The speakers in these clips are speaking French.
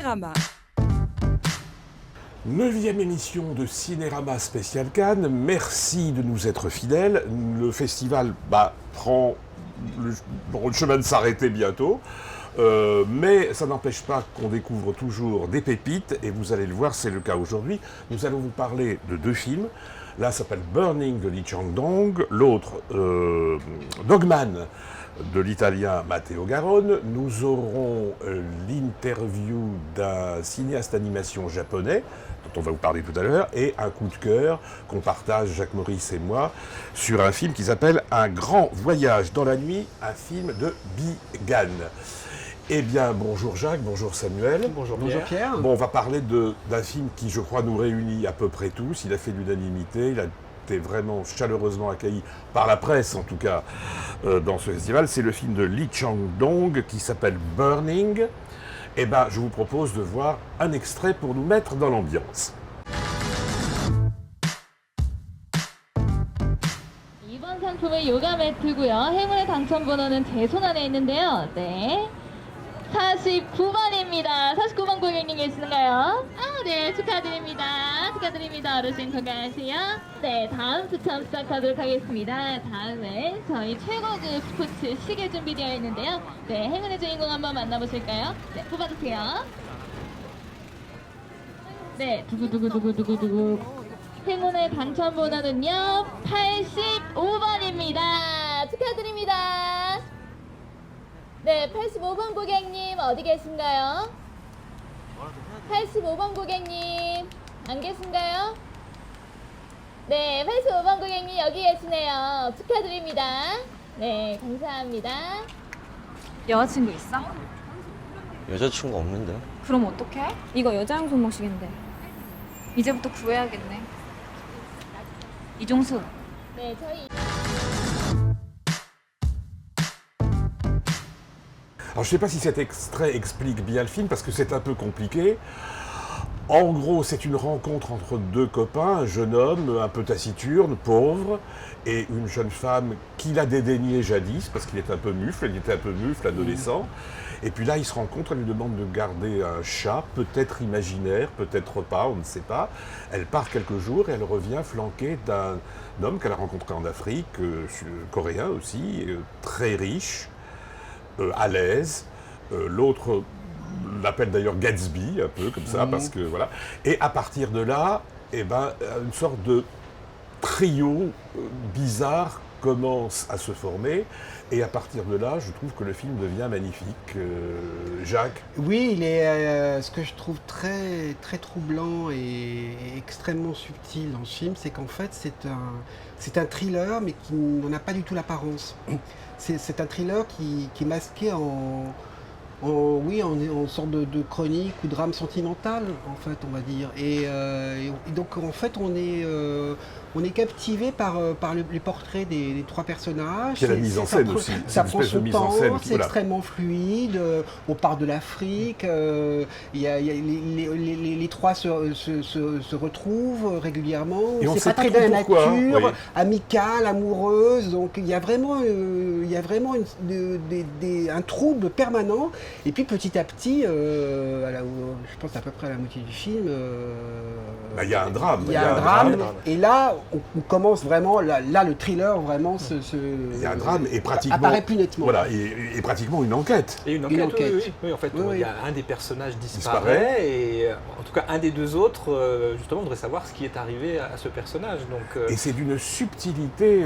Cinérama. 9e émission de Cinérama spécial Cannes. Merci de nous être fidèles. Le festival prend le chemin de s'arrêter bientôt. Mais ça n'empêche pas qu'on découvre toujours des pépites. Et vous allez le voir, c'est le cas aujourd'hui. Nous allons vous parler de 2 films. L'un s'appelle Burning de Lee Chang-dong. L'autre, Dogman de l'italien Matteo Garrone. Nous aurons l'interview d'un cinéaste d'animation japonais, dont on va vous parler tout à l'heure, et un coup de cœur qu'on partage, Jacques Maurice et moi, sur un film qui s'appelle Un grand voyage dans la nuit, un film de Bi-Gan. Eh bien, bonjour Jacques, bonjour Samuel. Bonjour Pierre. Bon, on va parler d'un film qui, je crois, nous réunit à peu près tous. Il a fait l'unanimité, il a été vraiment chaleureusement accueilli par la presse, en tout cas, dans ce festival. C'est le film de Lee Chang-dong qui s'appelle Burning. Eh bien, je vous propose de voir un extrait pour nous mettre dans l'ambiance. 이번 상품은 요가 매트고요. 행운의 당첨 번호는 제 손 안에 있는데요. 네. 49번입니다. 49번 고객님 계시는가요? 네, 축하드립니다. 축하드립니다. 어르신 건강하세요. 네, 다음 추첨 시작하도록 하겠습니다. 다음은 저희 최고급 스포츠 시계 준비되어 있는데요. 네, 행운의 주인공 한번 만나보실까요? 네, 뽑아주세요. 네, 두구두구두구두구두구. 행운의 당첨 번호는요, 85번입니다. 축하드립니다. 네, 85번 고객님 어디 계신가요? 85번 고객님 안 계신가요? 네, 85번 고객님 여기 계시네요. 축하드립니다. 네, 감사합니다. 여자친구 있어? 여자친구 없는데? 그럼 어떡해? 이거 여자용 손목시계인데. 이제부터 구해야겠네. 이종수. 네, 저희 Alors, je ne sais pas si cet extrait explique bien le film, parce que c'est un peu compliqué. En gros, c'est une rencontre entre 2 copains, un jeune homme un peu taciturne, pauvre, et une jeune femme qu'il a dédaigné jadis, parce qu'il est un peu mufle, il était un peu mufle, adolescent. Et puis là, ils se rencontrent, elle lui demande de garder un chat, peut-être imaginaire, peut-être pas, on ne sait pas. Elle part quelques jours et elle revient flanquée d'un homme qu'elle a rencontré en Afrique, coréen aussi, très riche, à l'aise. L'autre l'appelle d'ailleurs Gatsby, un peu comme ça, parce que voilà. Et à partir de là, une sorte de trio bizarre commence à se former. Et à partir de là, je trouve que le film devient magnifique. Jacques? Oui, il est ce que je trouve très, très troublant et extrêmement subtil dans ce film, c'est qu'en fait c'est un thriller mais qui n'en a pas du tout l'apparence. C'est un thriller qui est masqué en sorte de chronique ou drame sentimental, en fait, on va dire. Et donc, en fait, on est captivé par les portraits des 3 personnages. C'est la mise en scène aussi. Ça prend son temps, c'est extrêmement fluide. On part de l'Afrique. Les 3 se retrouvent régulièrement. Et on sait pas pas très trop de la pourquoi, nature, oui. amicale, amoureuse. Donc, il y a vraiment un trouble permanent. Et puis petit à petit, je pense à peu près à la moitié du film, Il y a un drame. il y a un drame. Et là, on commence vraiment, là le thriller vraiment Il y a un drame et pratiquement apparaît plus nettement. Voilà, et pratiquement une enquête. Et une enquête. Oui. En fait, il y a un des personnages disparaît et en tout cas un des 2 autres, justement, voudrait savoir ce qui est arrivé à ce personnage. Donc, Et c'est d'une subtilité.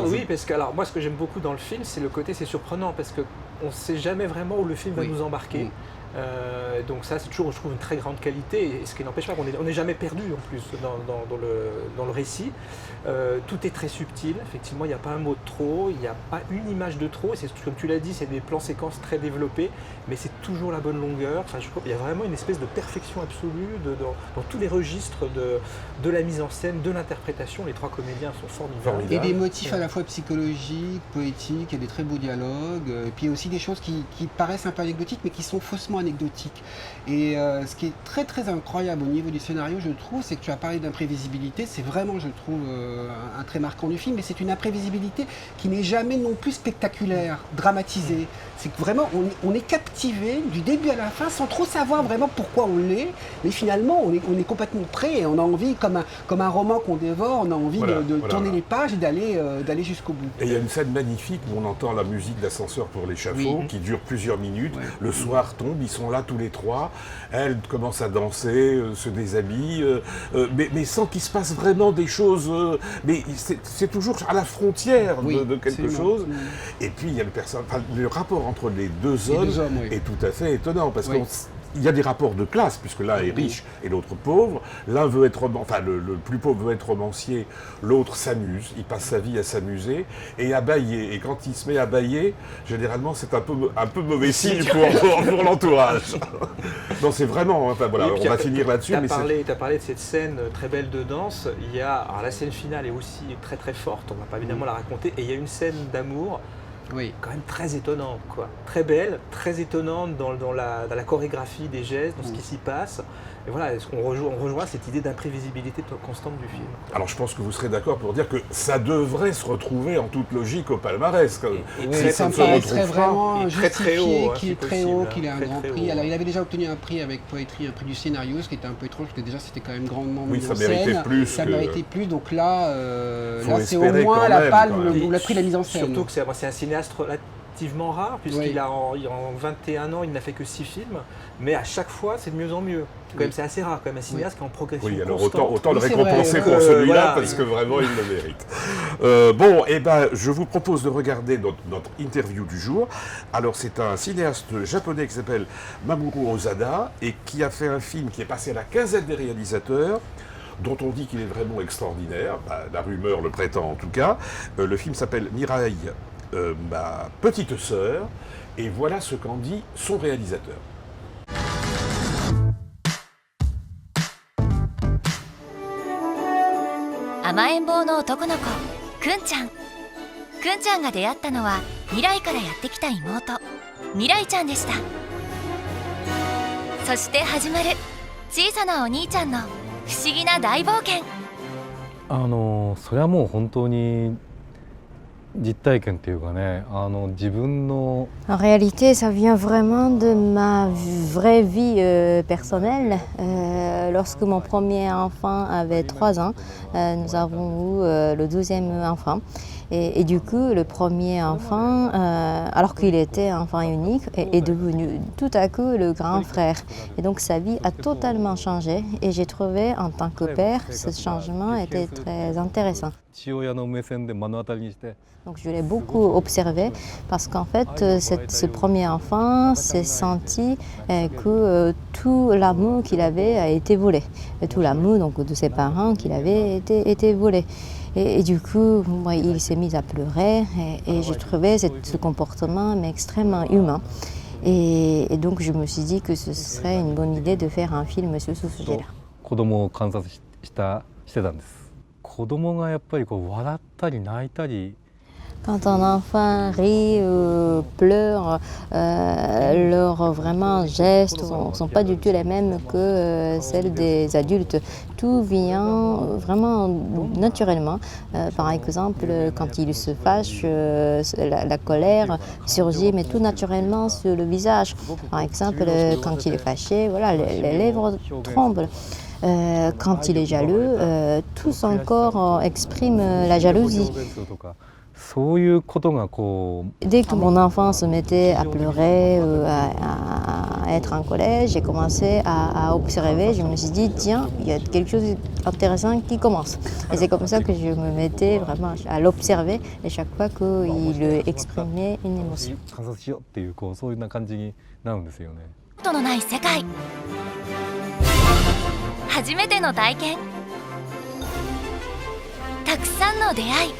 oui, parce que alors moi, ce que j'aime beaucoup dans le film, c'est le côté, c'est surprenant parce que on ne sait jamais vraiment où le film va nous embarquer. Donc ça, c'est toujours, je trouve, une très grande qualité, et ce qui n'empêche pas qu'on n'est jamais perdu en plus dans le récit. Tout est très subtil, effectivement, il n'y a pas un mot de trop, il n'y a pas une image de trop, c'est comme tu l'as dit, c'est des plans séquences très développés, mais c'est toujours la bonne longueur. Enfin, je crois qu'il y a vraiment une espèce de perfection absolue dans tous les registres de la mise en scène, de l'interprétation. Les 3 comédiens sont formidables. Et des motifs à la fois psychologiques, poétiques, il y a des très beaux dialogues, et puis aussi des choses qui paraissent un peu anecdotiques, mais qui sont faussement anecdotique. Et ce qui est très très incroyable au niveau du scénario, je trouve, c'est que tu as parlé d'imprévisibilité. C'est vraiment, je trouve, un trait marquant du film, mais c'est une imprévisibilité qui n'est jamais non plus spectaculaire, dramatisée. C'est que vraiment, on est captivé du début à la fin sans trop savoir vraiment pourquoi on l'est, mais finalement, on est complètement prêt et on a envie, comme un roman qu'on dévore, on a envie de tourner les pages et d'aller jusqu'au bout. Et il y a une scène magnifique où on entend la musique d'ascenseur pour l'échafaud qui dure plusieurs minutes. Ouais. Le soir tombe, ils sont là tous les trois. Elle commence à danser, se déshabille, mais sans qu'il se passe vraiment des choses. Mais c'est toujours à la frontière de quelque chose. Et puis il y a le rapport entre les deux hommes est tout à fait étonnant parce qu'il y a des rapports de classe, puisque l'un est riche et l'autre pauvre. L'un veut être le plus pauvre veut être romancier, l'autre s'amuse, il passe sa vie à s'amuser et à bâiller. Et quand il se met à bâiller, généralement c'est un peu mauvais signe pour l'entourage. Non, c'est vraiment, enfin voilà, on va finir là-dessus. Tu as parlé de cette scène très belle de danse. Alors la scène finale est aussi très très forte, on ne va pas évidemment la raconter. Et il y a une scène d'amour quand même très étonnante, quoi. Très belle, très étonnante dans la chorégraphie des gestes, dans ce qui s'y passe. Et voilà, on rejoint cette idée d'imprévisibilité constante du film. Alors je pense que vous serez d'accord pour dire que ça devrait se retrouver en toute logique au palmarès. Ça me paraîtrait vraiment justifié qu'il est très haut, qu'il ait un grand prix. Alors il avait déjà obtenu un prix avec Poetry, un prix du scénario, ce qui était un peu étrange, parce que déjà c'était quand même grandement mis en scène. Ça méritait plus, donc là c'est au moins la palme ou le prix de la mise en scène. Surtout que c'est un cinéaste relativement rare, puisqu'il a en 21 ans, il n'a fait que 6 films, mais à chaque fois c'est de mieux en mieux. C'est assez rare, quand même, un cinéaste qui est en progression constante. Autant le récompenser pour celui-là, parce que vraiment il le mérite. Je vous propose de regarder notre interview du jour. Alors c'est un cinéaste japonais qui s'appelle Mamoru Ozada, et qui a fait un film qui est passé à la quinzaine des réalisateurs, dont on dit qu'il est vraiment extraordinaire, la rumeur le prétend en tout cas. Le film s'appelle Mirai, ma petite sœur, et voilà ce qu'en dit son réalisateur. 甘えん坊の男の子くんちゃん。くんちゃんが出会ったのは未来からやってきた妹未来ちゃんでした。そして始まる小さなお兄ちゃんの不思議な大冒険。それはもう本当に実体験というかね、自分の。En réalité, ça vient vraiment de ma vraie vie personnelle. Lorsque mon premier enfant avait 3 ans, nous avons eu le 12e enfant. Et du coup, le premier enfant, alors qu'il était enfant unique, est devenu tout à coup le grand frère. Et donc sa vie a totalement changé. Et j'ai trouvé, en tant que père, ce changement était très intéressant. Donc je l'ai beaucoup observé parce qu'en fait, ce premier enfant s'est senti que tout l'amour qu'il avait a été volé. Et tout l'amour donc, de ses parents qu'il avait été volé. Et du coup, il s'est mis à pleurer et j'ai trouvé ce comportement mais extrêmement humain. Et donc je me suis dit que ce serait une bonne idée de faire un film sur ce sujet-là. 子供を観察してたんです。子供がやっぱりこう笑ったり泣いたり。 Quand un enfant rit ou pleure, leurs vraiment gestes ne sont pas du tout les mêmes que celles des adultes. Tout vient vraiment naturellement. Par exemple, quand il se fâche, la colère surgit, mais tout naturellement sur le visage. Par exemple, quand il est fâché, voilà, les lèvres tremblent. Quand il est jaloux, tout son corps exprime la jalousie. Dès que mon enfant se mettait à pleurer, à être en colère, j'ai commencé à observer. Je me suis dit, tiens, il y a quelque chose d'intéressant qui commence. Et c'est comme ça que je me mettais vraiment à l'observer et chaque fois qu'il exprimait une émotion. 初めての体験。たくさんの出会い。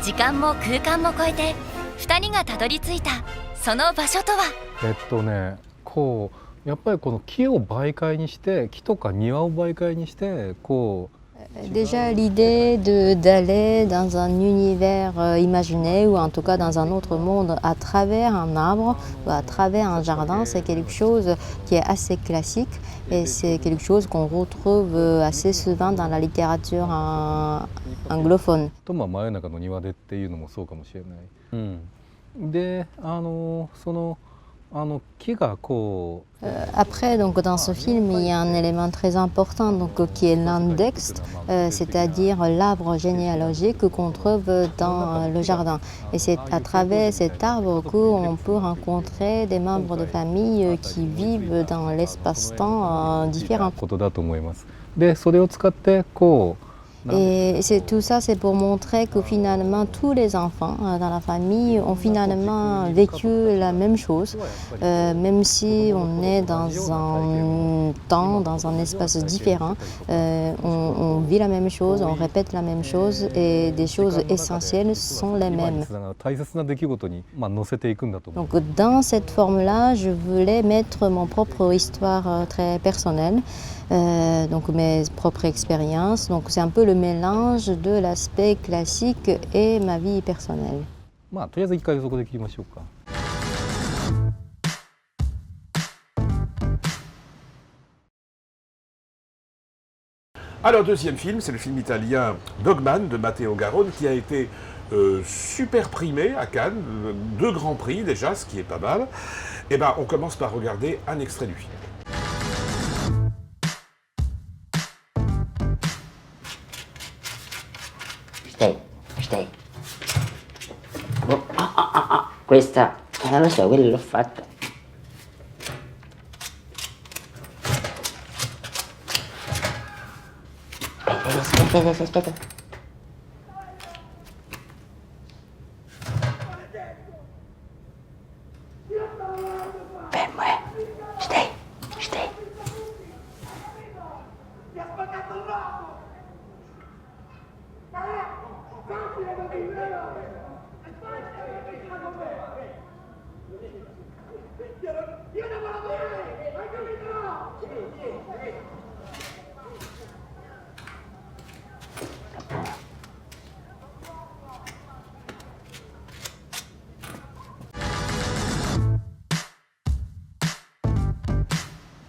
時間も空間も超えて2人がたどり着いたその場所とは。こうやっぱりこの木を媒介にして木とか庭を媒介にしてこう Déjà l'idée d'aller dans un univers imaginaire ou en tout cas dans un autre monde à travers un arbre ou à travers un jardin, c'est quelque chose qui est assez classique et c'est quelque chose qu'on retrouve assez souvent dans la littérature anglophone. と真夜中の庭でっていうのもそうかもしれない。で、木がこう Après, donc, dans ce film, il y a un élément très important donc, qui est l'index, c'est-à-dire l'arbre généalogique qu'on trouve dans le jardin. Et c'est à travers cet arbre qu'on peut rencontrer des membres de famille qui vivent dans l'espace-temps différent. ことだと思います。で、それを使ってこう Et tout ça, c'est pour montrer que finalement, tous les enfants dans la famille ont finalement vécu la même chose, même si on est dans un temps, dans un espace différent, on vit la même chose, on répète la même chose et des choses essentielles sont les mêmes. 大切な出来事に乗せていくんだと思う。 Donc dans cette forme-là, je voulais mettre mon propre histoire très personnelle. Donc mes propres expériences. Donc c'est un peu le mélange de l'aspect classique et ma vie personnelle. とりあえず一回そこで切りましょうか。 Alors, deuxième film, c'est le film italien Dogman de Matteo Garrone qui a été super primé à Cannes, 2 grands prix déjà, ce qui est pas mal. Et ben, on commence par regarder un extrait du film. Stai. Questa, non lo so, quello l'ho fatta. Aspetta. Fermo, Stai.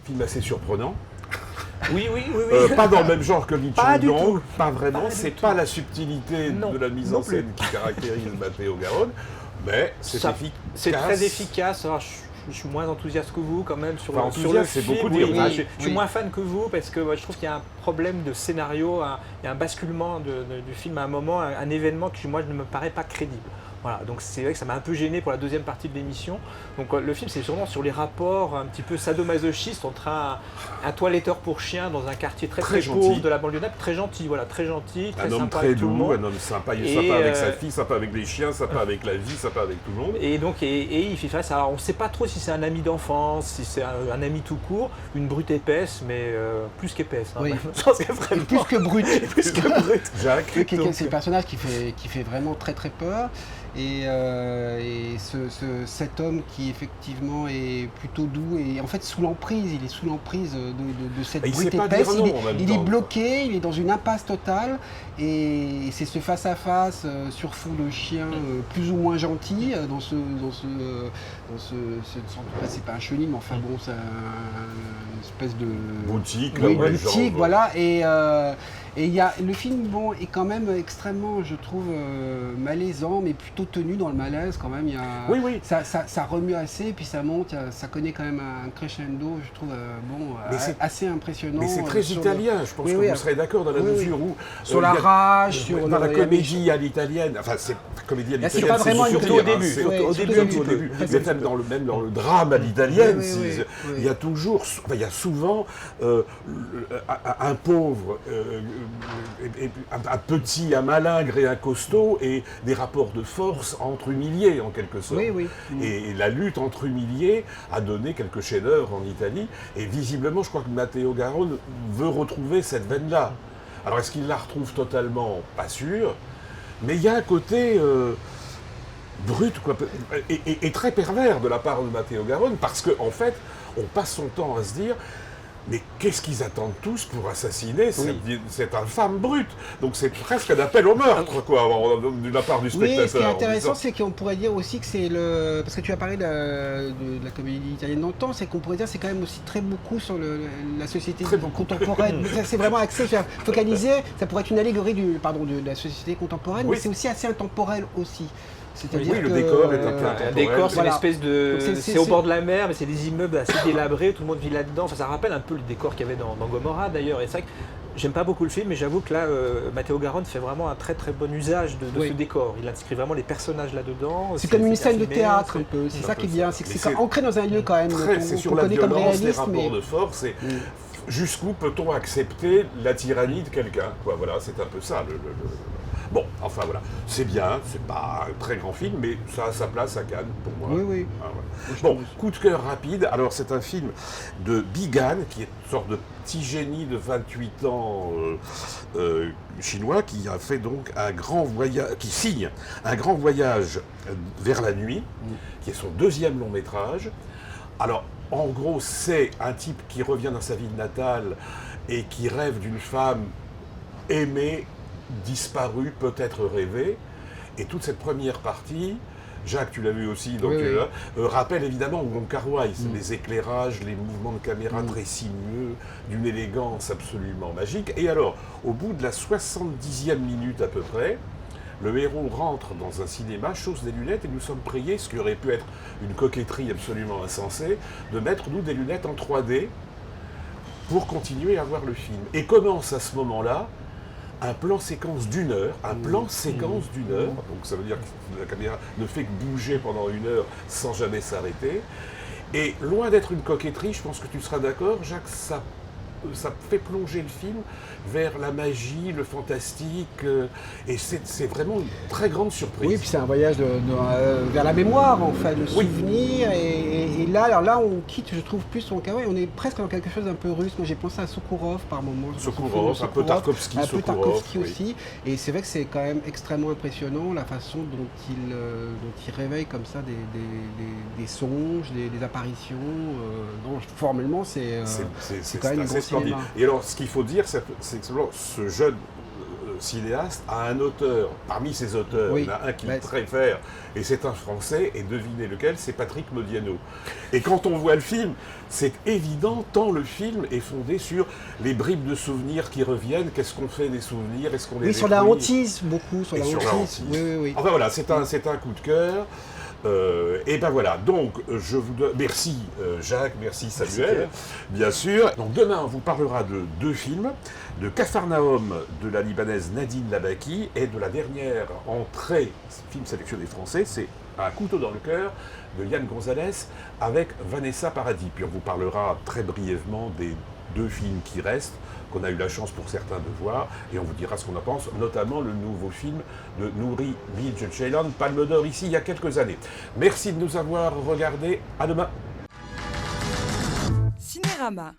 Film assez surprenant. Oui. Pas dans le même genre que Lee Pas du Chang-dong, tout. pas vraiment, Pas du c'est tout. pas la subtilité Non, de la mise non en scène qui caractérise Matteo Garrone, mais c'est efficace. C'est très efficace. Alors, je suis moins enthousiaste que vous quand même sur le enthousiaste, c'est film. beaucoup dire. Enfin, je suis moins fan que vous parce que je trouve qu'il y a un problème de scénario, il y a un basculement du film à un moment, un événement qui moi ne me paraît pas crédible. Voilà, donc c'est vrai que ça m'a un peu gêné pour la deuxième partie de l'émission. Donc le film c'est vraiment sur les rapports un petit peu sadomasochistes entre un toiletteur pour chien dans un quartier très pauvre de la banlieue naples, très gentil, très un homme sympa très avec tout le doux, monde. un homme sympa, il est sympa avec sa fille, sympa avec les chiens, sympa avec la vie, sympa avec tout le monde. Et donc il fait face à, on ne sait pas trop si c'est un ami d'enfance, si c'est un ami tout court, une brute épaisse, mais plus qu'épaisse. Oui. Plus que brute. Plus que brute. Jacques. C'est le personnage qui fait vraiment très très peur. Et cet homme qui effectivement est plutôt doux et en fait sous l'emprise, il est sous l'emprise de cette brute épaisse, il est bloqué, il est dans une impasse totale et c'est ce face à face sur fond de chien plus ou moins gentil c'est pas un chenil mais enfin bon c'est une espèce de boutique, voilà et le film est quand même extrêmement, je trouve, malaisant, mais plutôt tenu dans le malaise quand même. Ça remue assez, puis ça monte, ça connaît quand même un crescendo, je trouve, assez impressionnant. Mais c'est très italien, je pense que vous serez d'accord dans la mesure où... Sur la rage, sur la comédie à l'italienne, enfin c'est comédie à l'italienne, c'est pas vraiment surtout au début. Mais même dans le drame à l'italienne, il y a toujours, il y a souvent un pauvre... un petit, un malingre et un costaud et des rapports de force entre humiliés en quelque sorte. Et la lutte entre humiliés a donné quelques chefs-d'œuvre en Italie et visiblement je crois que Matteo Garrone veut retrouver cette veine-là. Alors est-ce qu'il la retrouve totalement? Pas sûr, mais il y a un côté brut et très pervers de la part de Matteo Garrone parce qu'en fait on passe son temps à se dire mais qu'est-ce qu'ils attendent tous pour assassiner cette infâme brute? Donc c'est presque un appel au meurtre, quoi, de la part du spectateur. Oui, ce qui est intéressant, c'est qu'on pourrait dire aussi que c'est le... Parce que tu as parlé de la comédie italienne d'antan, c'est qu'on pourrait dire que c'est quand même aussi très beaucoup sur la société contemporaine. C'est vraiment axé, focalisé, ça pourrait être une allégorie de la société contemporaine, mais c'est aussi assez intemporel aussi. Oui, le décor est un peu intemporel. Un décor, c'est une Voilà. espèce de... Donc C'est au bord de la mer, mais c'est des immeubles assez délabrés, tout le monde vit là-dedans. Enfin, ça rappelle un peu le décor qu'il y avait dans Gomorrah, d'ailleurs. Et c'est vrai que j'aime pas beaucoup le film, mais j'avoue que là, Matteo Garonne fait vraiment un très très bon usage de ce décor. Il inscrit vraiment les personnages là-dedans. C'est comme une scène de théâtre un peu, c'est ça qui est bien. C'est ancré dans un lieu quand même C'est sur qu'on la connaît comme violence, les réaliste. rapports de force, et jusqu'où peut-on accepter la tyrannie de quelqu'un, quoi. Voilà, c'est un peu ça. Bon, enfin voilà, c'est bien, c'est pas un très grand film, mais ça a sa place à Cannes pour moi. Oui. Ah, ouais. Bon, coup de cœur rapide. Alors c'est un film de Bigan, qui est une sorte de petit génie de 28 ans chinois, qui a fait donc un grand voyage, qui signe un grand voyage vers la nuit, qui est son deuxième long métrage. Alors, en gros, c'est un type qui revient dans sa ville natale et qui rêve d'une femme aimée, disparue, peut-être rêvée. Et toute cette première partie, Jacques, tu l'as vu aussi, donc, rappelle évidemment Wong Kar-wai, les éclairages, les mouvements de caméra très sinueux, d'une élégance absolument magique. Et alors, au bout de la 70e minute à peu près, le héros rentre dans un cinéma, chausse des lunettes, et nous sommes priés, ce qui aurait pu être une coquetterie absolument insensée, de mettre, nous, des lunettes en 3D pour continuer à voir le film. Et commence à ce moment-là un plan séquence d'une heure, donc ça veut dire que la caméra ne fait que bouger pendant une heure sans jamais s'arrêter. Et loin d'être une coquetterie, je pense que tu seras d'accord, Jacques, ça fait plonger le film vers la magie, le fantastique, et c'est vraiment une très grande surprise. Oui, puis c'est un voyage vers la mémoire, en fait, le souvenir, et là, on quitte, je trouve, plus son on est presque dans quelque chose d'un peu russe. Moi, j'ai pensé à Sokourov par moment. Sokourov, un peu Tarkovsky, un peu Tarkovsky aussi, et c'est vrai que c'est quand même extrêmement impressionnant la façon dont il réveille comme ça des songes, des apparitions. Formellement, c'est quand même une grosse cinéma. Et alors, ce qu'il faut dire, c'est que ce jeune cinéaste a un auteur, parmi ses auteurs, il y en a un qu'il préfère, et c'est un Français, et devinez lequel, c'est Patrick Modiano. Et quand on voit le film, c'est évident, tant le film est fondé sur les bribes de souvenirs qui reviennent, qu'est-ce qu'on fait des souvenirs, est-ce qu'on les sur la hantise, beaucoup, sur la hantise. Oui. Enfin voilà, c'est un coup de cœur. Et ben voilà, donc je vous donne... Merci Jacques, merci Samuel, bien sûr. Donc demain on vous parlera de deux films, de Capharnaüm de la Libanaise Nadine Labaki et de la dernière entrée, film sélectionné français, c'est Un couteau dans le cœur de Yann Gonzalez avec Vanessa Paradis. Puis on vous parlera très brièvement des deux films qui restent, qu'on a eu la chance pour certains de voir, et on vous dira ce qu'on en pense, notamment le nouveau film de Nouri Bilge Ceylan, Palme d'Or ici il y a quelques années. Merci de nous avoir regardés, à demain. Cinérama.